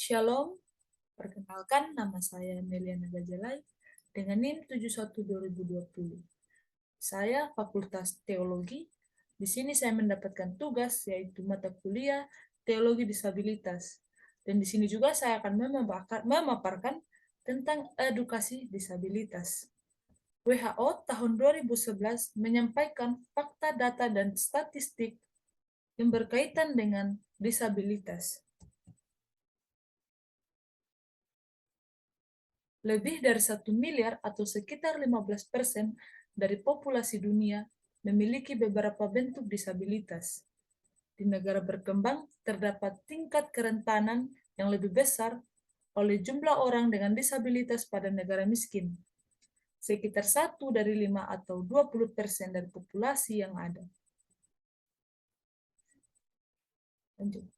Shalom, perkenalkan nama saya Meliana Gajalai dengan NIM 71 2020. Saya Fakultas Teologi. Di sini saya mendapatkan tugas yaitu mata kuliah Teologi Disabilitas. Dan di sini juga saya akan memaparkan tentang edukasi disabilitas. WHO tahun 2011 menyampaikan fakta, data, dan statistik yang berkaitan dengan disabilitas. Lebih dari 1 miliar atau sekitar 15% dari populasi dunia memiliki beberapa bentuk disabilitas. Di negara berkembang, terdapat tingkat kerentanan yang lebih besar oleh jumlah orang dengan disabilitas pada negara miskin. Sekitar 1 dari 5 atau 20% dari populasi yang ada. Lanjut.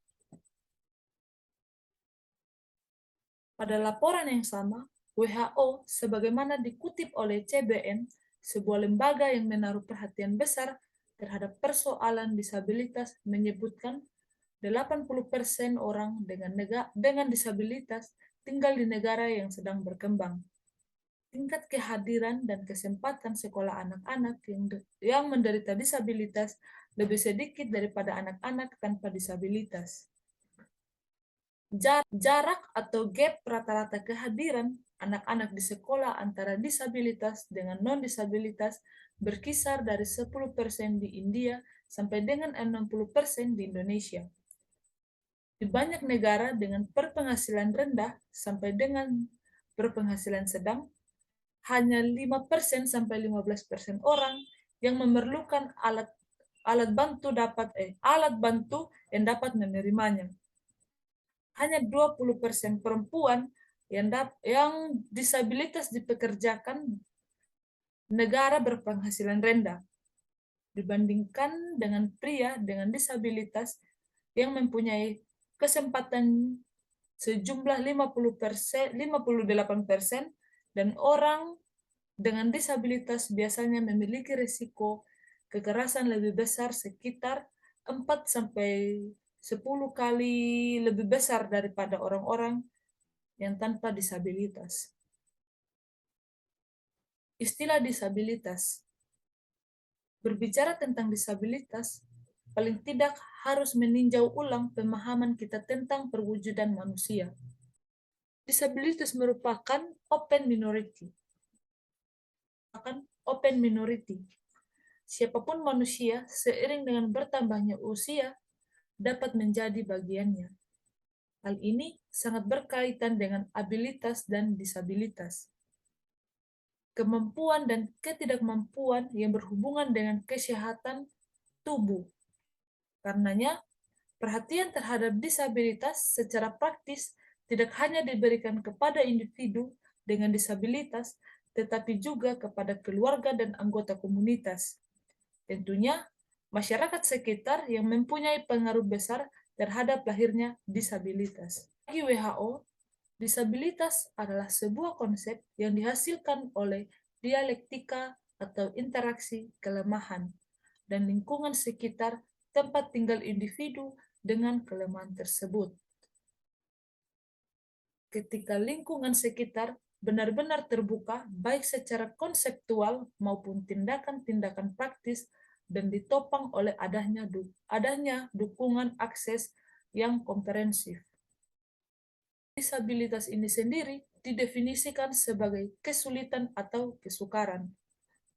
Pada laporan yang sama, WHO sebagaimana dikutip oleh CBN, sebuah lembaga yang menaruh perhatian besar terhadap persoalan disabilitas, menyebutkan 80% orang dengan disabilitas tinggal di negara yang sedang berkembang. Tingkat kehadiran dan kesempatan sekolah anak-anak yang menderita disabilitas lebih sedikit daripada anak-anak tanpa disabilitas. Jarak atau gap rata-rata kehadiran anak-anak di sekolah antara disabilitas dengan non-disabilitas berkisar dari 10% di India sampai dengan 60% di Indonesia. Di banyak negara dengan berpenghasilan rendah sampai dengan berpenghasilan sedang, hanya 5% sampai 15% orang yang memerlukan alat bantu yang dapat menerimanya. Hanya 20% perempuan yang disabilitas dipekerjakan negara berpenghasilan rendah dibandingkan dengan pria dengan disabilitas yang mempunyai kesempatan sejumlah 58% dan orang dengan disabilitas biasanya memiliki risiko kekerasan lebih besar sekitar 4 sampai 10 kali lebih besar daripada orang-orang yang tanpa disabilitas. Istilah disabilitas. Berbicara tentang disabilitas, paling tidak harus meninjau ulang pemahaman kita tentang perwujudan manusia. Disabilitas merupakan open minority. Siapapun manusia, seiring dengan bertambahnya usia, dapat menjadi bagiannya. Hal ini sangat berkaitan dengan abilitas dan disabilitas. Kemampuan dan ketidakmampuan yang berhubungan dengan kesehatan tubuh. Karenanya, perhatian terhadap disabilitas secara praktis tidak hanya diberikan kepada individu dengan disabilitas, tetapi juga kepada keluarga dan anggota komunitas. Tentunya, masyarakat sekitar yang mempunyai pengaruh besar terhadap lahirnya disabilitas. Bagi WHO, disabilitas adalah sebuah konsep yang dihasilkan oleh dialektika atau interaksi kelemahan dan lingkungan sekitar tempat tinggal individu dengan kelemahan tersebut. Ketika lingkungan sekitar benar-benar terbuka, baik secara konseptual maupun tindakan-tindakan praktis, dan ditopang oleh adanya dukungan akses yang komprehensif. Disabilitas ini sendiri didefinisikan sebagai kesulitan atau kesukaran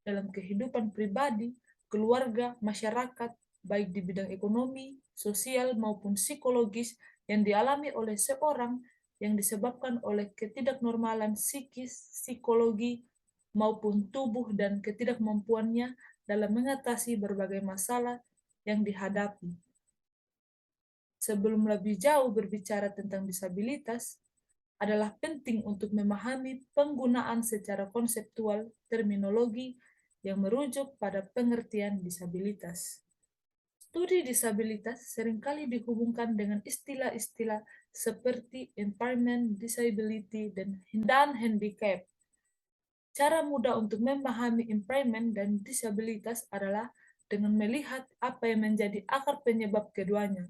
dalam kehidupan pribadi, keluarga, masyarakat, baik di bidang ekonomi, sosial, maupun psikologis yang dialami oleh seorang yang disebabkan oleh ketidaknormalan psikis, psikologi, maupun tubuh dan ketidakmampuannya dalam mengatasi berbagai masalah yang dihadapi. Sebelum lebih jauh berbicara tentang disabilitas, adalah penting untuk memahami penggunaan secara konseptual terminologi yang merujuk pada pengertian disabilitas. Studi disabilitas seringkali dihubungkan dengan istilah-istilah seperti impairment, disability, dan handicap. Cara mudah untuk memahami impairment dan disabilitas adalah dengan melihat apa yang menjadi akar penyebab keduanya.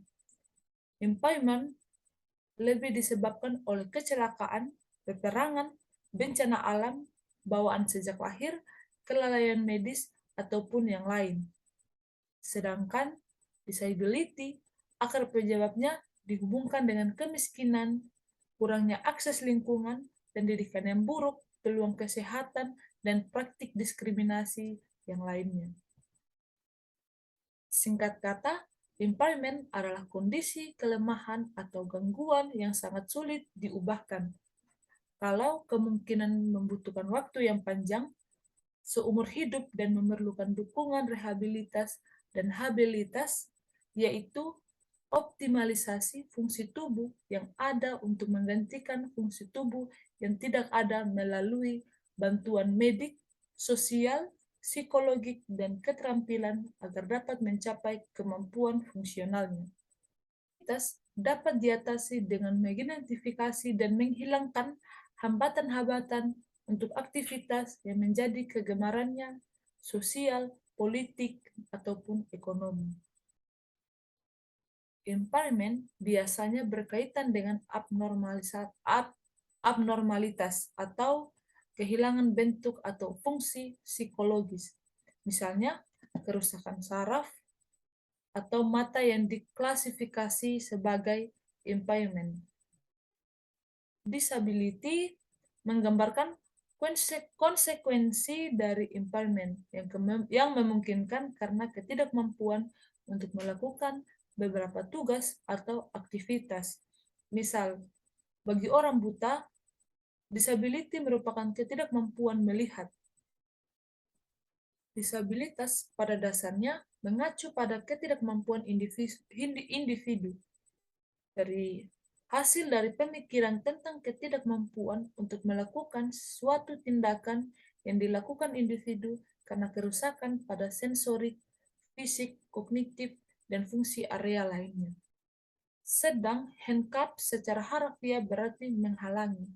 Impairment lebih disebabkan oleh kecelakaan, peperangan, bencana alam, bawaan sejak lahir, kelalaian medis, ataupun yang lain. Sedangkan disability akar penyebabnya dihubungkan dengan kemiskinan, kurangnya akses lingkungan, pendidikan yang buruk, peluang kesehatan, dan praktik diskriminasi yang lainnya. Singkat kata, impairment adalah kondisi kelemahan atau gangguan yang sangat sulit diubahkan. Kalau kemungkinan membutuhkan waktu yang panjang, seumur hidup dan memerlukan dukungan rehabilitas dan habilitas, yaitu optimalisasi fungsi tubuh yang ada untuk menggantikan fungsi tubuh yang tidak ada melalui bantuan medik, sosial, psikologik, dan keterampilan agar dapat mencapai kemampuan fungsionalnya. Dapat diatasi dengan mengidentifikasi dan menghilangkan hambatan-hambatan untuk aktivitas yang menjadi kegemarannya, sosial, politik, ataupun ekonomi. Impairment biasanya berkaitan dengan abnormalitas atau kehilangan bentuk atau fungsi psikologis. Misalnya, kerusakan saraf atau mata yang diklasifikasi sebagai impairment. Disability menggambarkan konsekuensi dari impairment yang memungkinkan karena ketidakmampuan untuk melakukan beberapa tugas atau aktivitas. Misal, bagi orang buta, disability merupakan ketidakmampuan melihat. Disabilitas pada dasarnya mengacu pada ketidakmampuan individu. Dari hasil dari pemikiran tentang ketidakmampuan untuk melakukan suatu tindakan yang dilakukan individu karena kerusakan pada sensorik, fisik, kognitif, dan fungsi area lainnya. Sedang handicap secara harafiah berarti menghalangi,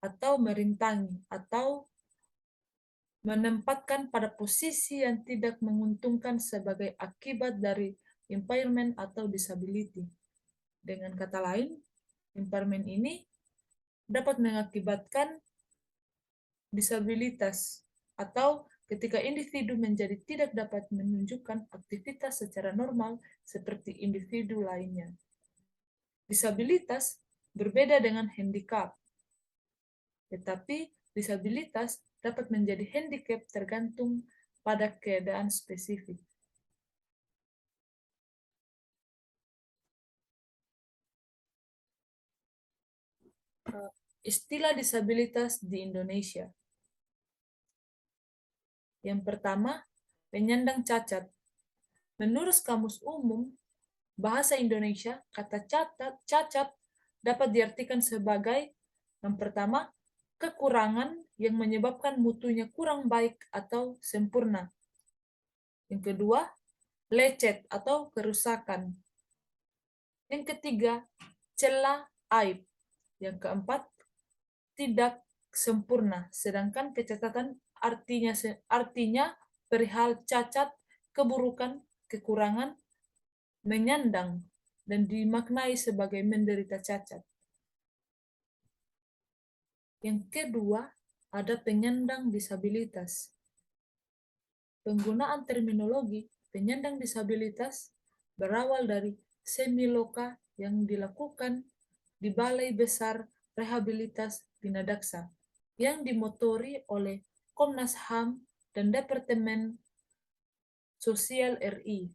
atau merintangi, atau menempatkan pada posisi yang tidak menguntungkan sebagai akibat dari impairment atau disability. Dengan kata lain, impairment ini dapat mengakibatkan disabilitas atau ketika individu menjadi tidak dapat menunjukkan aktivitas secara normal seperti individu lainnya. Disabilitas berbeda dengan handicap, tetapi disabilitas dapat menjadi handicap tergantung pada keadaan spesifik. Istilah disabilitas di Indonesia. Yang pertama, penyandang cacat. Menurut Kamus Umum Bahasa Indonesia, kata cacat dapat diartikan sebagai yang pertama, kekurangan yang menyebabkan mutunya kurang baik atau sempurna. Yang kedua, lecet atau kerusakan. Yang ketiga, celah aib. Yang keempat, tidak sempurna. Sedangkan kecacatan artinya perihal cacat, keburukan, kekurangan, menyandang, dan dimaknai sebagai menderita cacat. Yang kedua, ada penyandang disabilitas. Penggunaan terminologi penyandang disabilitas berawal dari semiloka yang dilakukan di Balai Besar Rehabilitas Binadaksa yang dimotori oleh Komnas HAM dan Departemen Sosial RI.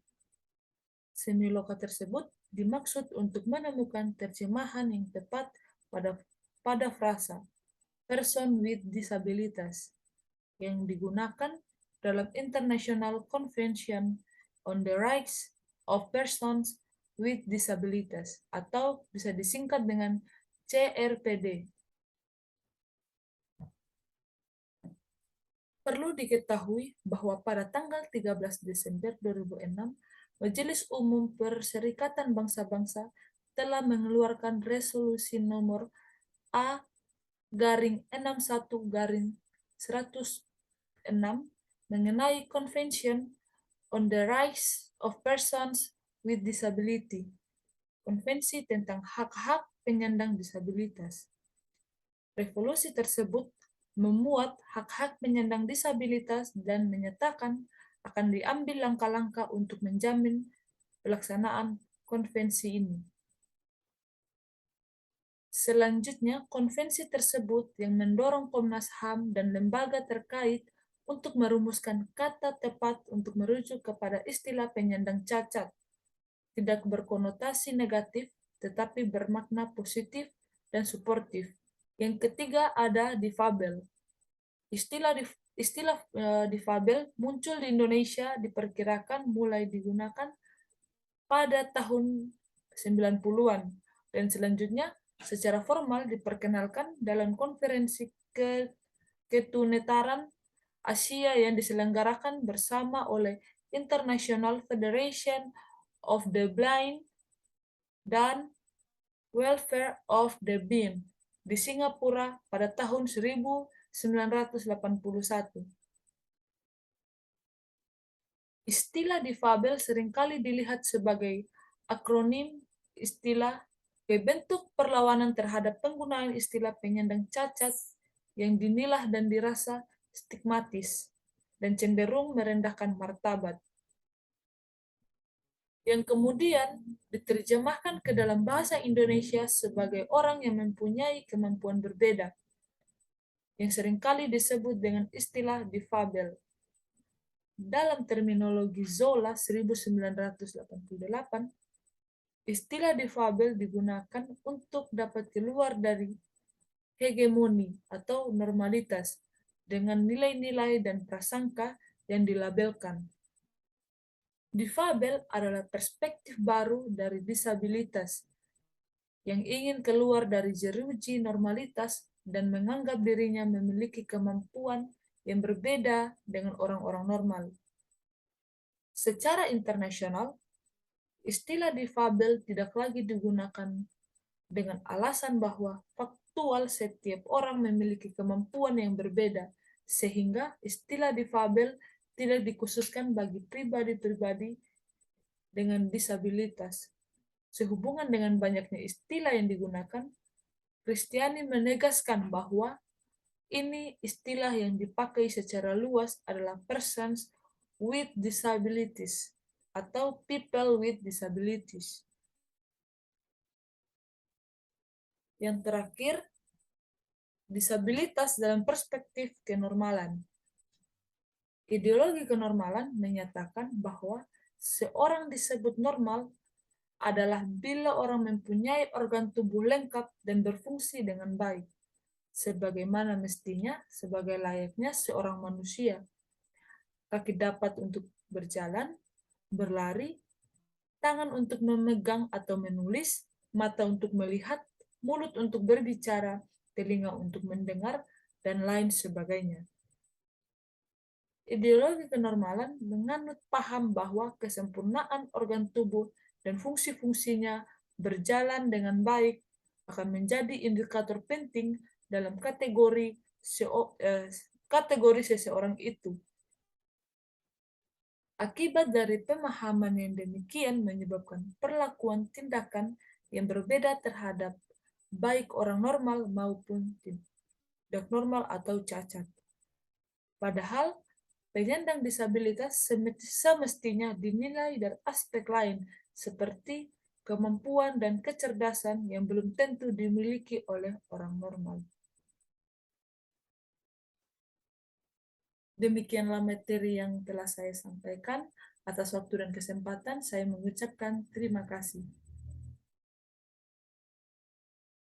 Semiloka tersebut dimaksud untuk menemukan terjemahan yang tepat pada frasa person with disabilitas yang digunakan dalam International Convention on the Rights of Persons with Disabilities atau bisa disingkat dengan CRPD. Perlu diketahui bahwa pada tanggal 13 Desember 2006, Majelis Umum Perserikatan Bangsa-Bangsa telah mengeluarkan resolusi nomor A-61-106 mengenai Convention on the Rights of Persons with Disability Konvensi tentang hak-hak penyandang disabilitas. Revolusi tersebut memuat hak-hak penyandang disabilitas dan menyatakan akan diambil langkah-langkah untuk menjamin pelaksanaan konvensi ini. Selanjutnya, konvensi tersebut yang mendorong Komnas HAM dan lembaga terkait untuk merumuskan kata tepat untuk merujuk kepada istilah penyandang cacat, tidak berkonotasi negatif, tetapi bermakna positif dan suportif. Yang ketiga ada difabel. Istilah difabel muncul di Indonesia diperkirakan mulai digunakan pada tahun 90-an dan selanjutnya secara formal diperkenalkan dalam konferensi ketunetaraan Asia yang diselenggarakan bersama oleh International Federation of the Blind dan Welfare of the Blind di Singapura pada tahun 1981. Istilah difabel seringkali dilihat sebagai akronim istilah bentuk perlawanan terhadap penggunaan istilah penyandang cacat yang dinilai dan dirasa stigmatis dan cenderung merendahkan martabat, yang kemudian diterjemahkan ke dalam bahasa Indonesia sebagai orang yang mempunyai kemampuan berbeda, yang seringkali disebut dengan istilah difabel. Dalam terminologi Zola 1988, istilah difabel digunakan untuk dapat keluar dari hegemoni atau normalitas dengan nilai-nilai dan prasangka yang dilabelkan. Difabel adalah perspektif baru dari disabilitas yang ingin keluar dari jeruji normalitas dan menganggap dirinya memiliki kemampuan yang berbeda dengan orang-orang normal. Secara internasional, istilah difabel tidak lagi digunakan dengan alasan bahwa faktual setiap orang memiliki kemampuan yang berbeda, sehingga istilah difabel tidak dikhususkan bagi pribadi-pribadi dengan disabilitas. Sehubungan dengan banyaknya istilah yang digunakan, Kristiani menegaskan bahwa ini istilah yang dipakai secara luas adalah persons with disabilities atau people with disabilities. Yang terakhir, disabilitas dalam perspektif kenormalan. Ideologi kenormalan menyatakan bahwa seorang disebut normal adalah bila orang mempunyai organ tubuh lengkap dan berfungsi dengan baik, sebagaimana mestinya sebagai layaknya seorang manusia. Kaki dapat untuk berjalan, berlari, tangan untuk memegang atau menulis, mata untuk melihat, mulut untuk berbicara, telinga untuk mendengar, dan lain sebagainya. Ideologi kenormalan menganut paham bahwa kesempurnaan organ tubuh dan fungsi-fungsinya berjalan dengan baik akan menjadi indikator penting dalam kategori seseorang itu. Akibat dari pemahaman yang demikian menyebabkan perlakuan tindakan yang berbeda terhadap baik orang normal maupun tidak normal atau cacat. Padahal, penyandang disabilitas semestinya dinilai dari aspek lain seperti kemampuan dan kecerdasan yang belum tentu dimiliki oleh orang normal. Demikianlah materi yang telah saya sampaikan. Atas waktu dan kesempatan, saya mengucapkan terima kasih.